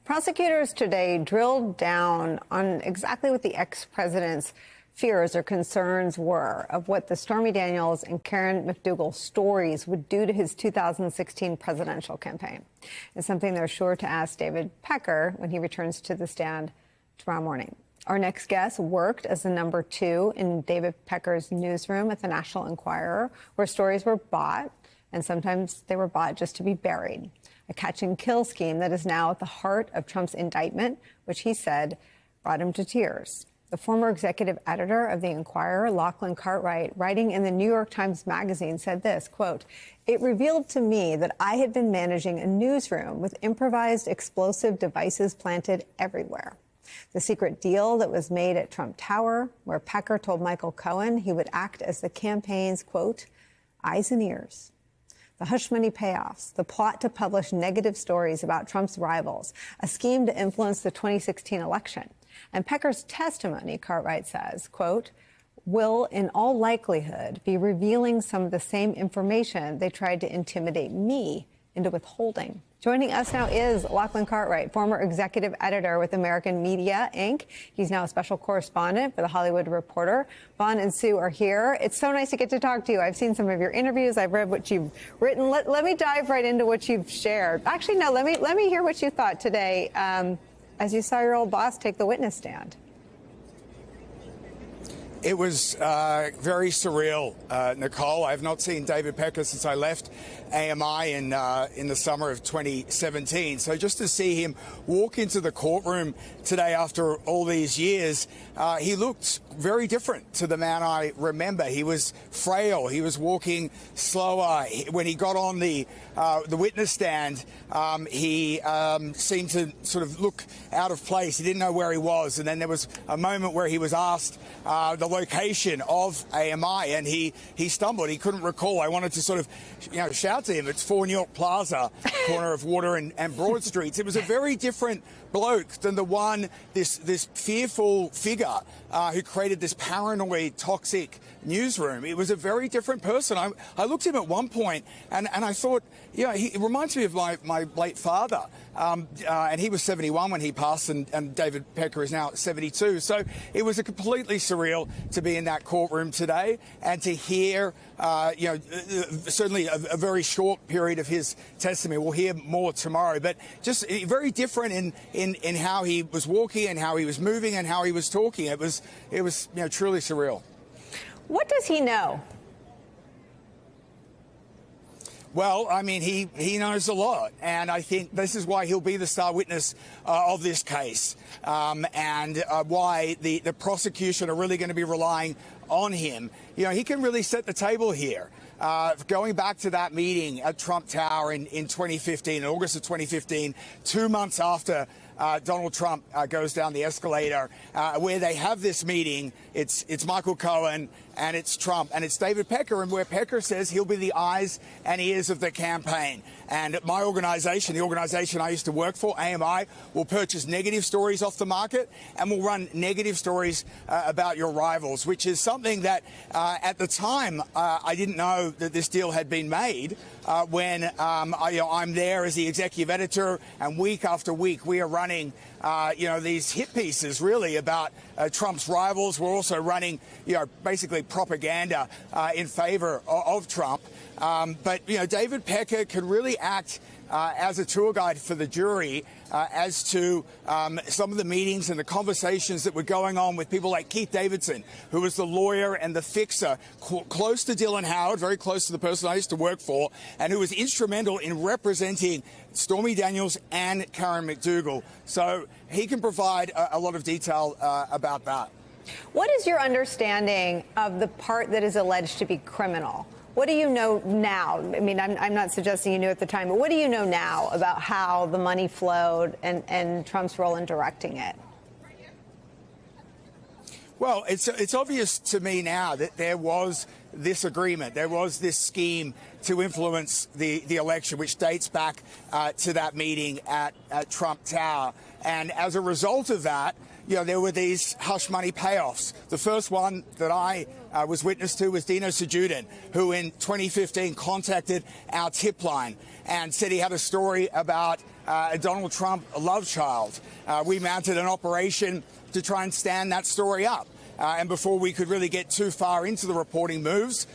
Prosecutors today drilled down on exactly what the ex-president's fears or concerns were of what the Stormy Daniels and Karen McDougal stories would do to his 2016 presidential campaign. It's something they're sure to ask David Pecker when he returns to the stand tomorrow morning. Our next guest worked as the number 2 in David Pecker's newsroom at the National Enquirer, where stories were bought, and sometimes they were bought just to be buried. A catch-and-kill scheme that is now at the heart of Trump's indictment, which he said brought him to tears. The former executive editor of the Enquirer, Lachlan Cartwright, writing in the New York Times Magazine, said this, quote, "It revealed to me that I had been managing a newsroom with improvised explosive devices planted everywhere. The secret deal that was made at Trump Tower, where Pecker told Michael Cohen he would act as the campaign's, quote, eyes and ears. The hush money payoffs, the plot to publish negative stories about Trump's rivals, a scheme to influence the 2016 election. And Pecker's testimony, Cartwright says, quote, will in all likelihood be revealing some of the same information they tried to intimidate me into withholding." Joining us now is Lachlan Cartwright, former executive editor with American Media, Inc. He's now a special correspondent for The Hollywood Reporter. Vaughn and Sue are here. It's so nice to get to talk to you. I've seen some of your interviews. I've read what you've written. Let me dive right into what you've shared. Actually, no, let me hear what you thought today as you saw your old boss take the witness stand. It was very surreal, Nicole. I've not seen David Pecker since I left AMI in the summer of 2017. So just to see him walk into the courtroom today after all these years, he looked very different to the man I remember. He was frail. He was walking slower. When he got on the witness stand, he seemed to sort of look out of place. He didn't know where he was. And then there was a moment where he was asked the location of AMI, and he stumbled. He couldn't recall. I wanted to sort of, shout to him. It's 4 New York Plaza, corner of Water and Broad Streets. It was a very different bloke than the one, this fearful figure who created this paranoid, toxic newsroom. It was a very different person. I looked at him at one point and I thought, he reminds me of my late father. And he was 71 when he passed, and David Pecker is now 72. So it was a completely surreal to be in that courtroom today and to hear, certainly a very short period of his testimony. We'll hear more tomorrow, but just very different in how he was walking and how he was moving and how he was talking. It was truly surreal. What does he know? Well, I mean, he knows a lot, and I think this is why he'll be the star witness of this case, and why the prosecution are really going to be relying on him. He can really set the table here. Going back to that meeting at Trump Tower in 2015, in August of 2015, 2 months after Donald Trump goes down the escalator, where they have this meeting. It's Michael Cohen and it's Trump and it's David Pecker, and where Pecker says he'll be the eyes and ears of the campaign. And my organization, the organization I used to work for, AMI, will purchase negative stories off the market and will run negative stories about your rivals, which is something that at the time I didn't know that this deal had been made. When I'm there as the executive editor, and week after week we are running these hit pieces really about Trump's rivals. We're also running basically propaganda in favor of Trump. But David Pecker can really act as a tour guide for the jury as to some of the meetings and the conversations that were going on with people like Keith Davidson, who was the lawyer and the fixer close to Dylan Howard, very close to the person I used to work for, and who was instrumental in representing Stormy Daniels and Karen McDougal. So he can provide a lot of detail about that. What is your understanding of the part that is alleged to be criminal? What do you know now? I mean, I'm not suggesting you knew at the time, but what do you know now about how the money flowed and Trump's role in directing it? Well, it's obvious to me now that there was this agreement, there was this scheme to influence the election, which dates back to that meeting at Trump Tower. And as a result of that, there were these hush money payoffs. The first one that I was witness to was Dino Sajudin, who in 2015 contacted our tip line and said he had a story about a Donald Trump love child. We mounted an operation to try and stand that story up. And before we could really get too far into the reporting moves,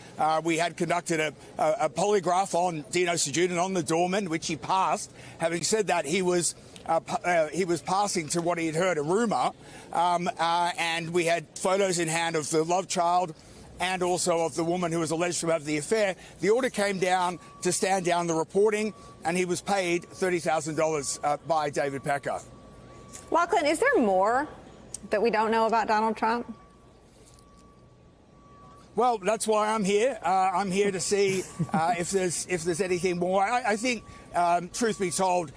we had conducted a polygraph on Dino Szejuden, on the doorman, which he passed. Having said that, he was passing to what he had heard, a rumour, and we had photos in hand of the love child and also of the woman who was alleged to have the affair. The order came down to stand down the reporting, and he was paid $30,000 by David Pecker. Lachlan, is there more that we don't know about Donald Trump? Well, that's why I'm here. I'm here to see if there's anything more. I think, truth be told,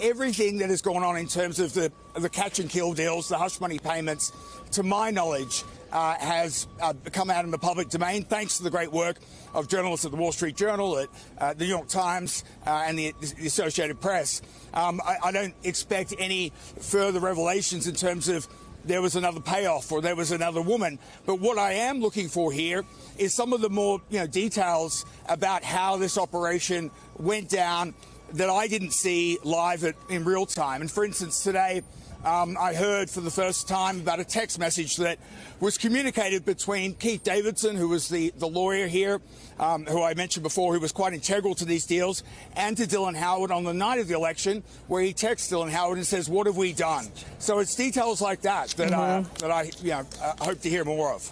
everything that has gone on in terms of the catch and kill deals, the hush money payments, to my knowledge, has come out in the public domain thanks to the great work of journalists at the Wall Street Journal, at the New York Times, and the Associated Press. I don't expect any further revelations in terms of there was another payoff or there was another woman. But what I am looking for here is some of the more details about how this operation went down that I didn't see live in real time. And for instance, today I heard for the first time about a text message that was communicated between Keith Davidson, who was the lawyer here, who I mentioned before, who was quite integral to these deals, and to Dylan Howard on the night of the election, where he texts Dylan Howard and says, "What have we done?" So it's details like that that I hope to hear more of.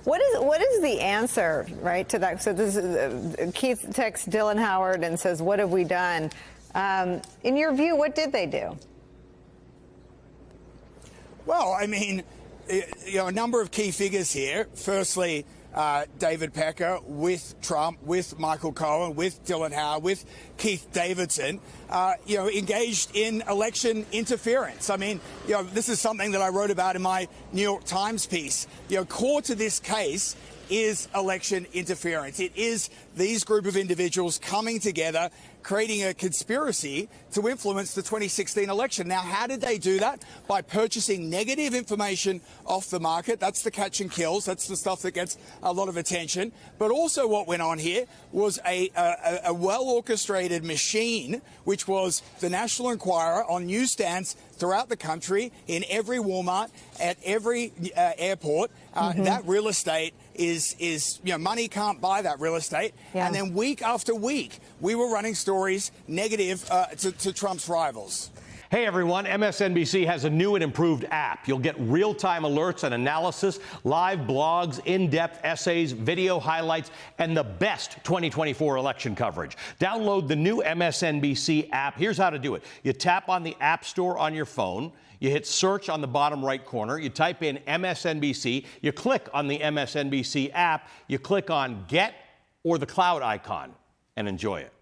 What is the answer, right, to that? So this is, Keith texts Dylan Howard and says, "What have we done?" In your view, what did they do? Well, I mean, a number of key figures here. Firstly, David Pecker with Trump, with Michael Cohen, with Dylan Howard, with Keith Davidson, engaged in election interference. I mean, this is something that I wrote about in my New York Times piece. Core to this case is election interference. It is these group of individuals coming together, creating a conspiracy to influence the 2016 election. Now, how did they do that? By purchasing negative information off the market. That's the catch and kills. That's the stuff that gets a lot of attention. But also what went on here was a well-orchestrated machine, which was the National Enquirer on newsstands throughout the country, in every Walmart, at every airport. That real estate is money can't buy that real estate. Yeah. And then week after week, we were running stories negative to Trump's rivals. Hey everyone, MSNBC has a new and improved app. You'll get real-time alerts and analysis, live blogs, in-depth essays, video highlights, and the best 2024 election coverage. Download the new MSNBC app. Here's how to do it. You tap on the App Store on your phone. You hit search on the bottom right corner. You type in MSNBC. You click on the MSNBC app. You click on Get or the cloud icon and enjoy it.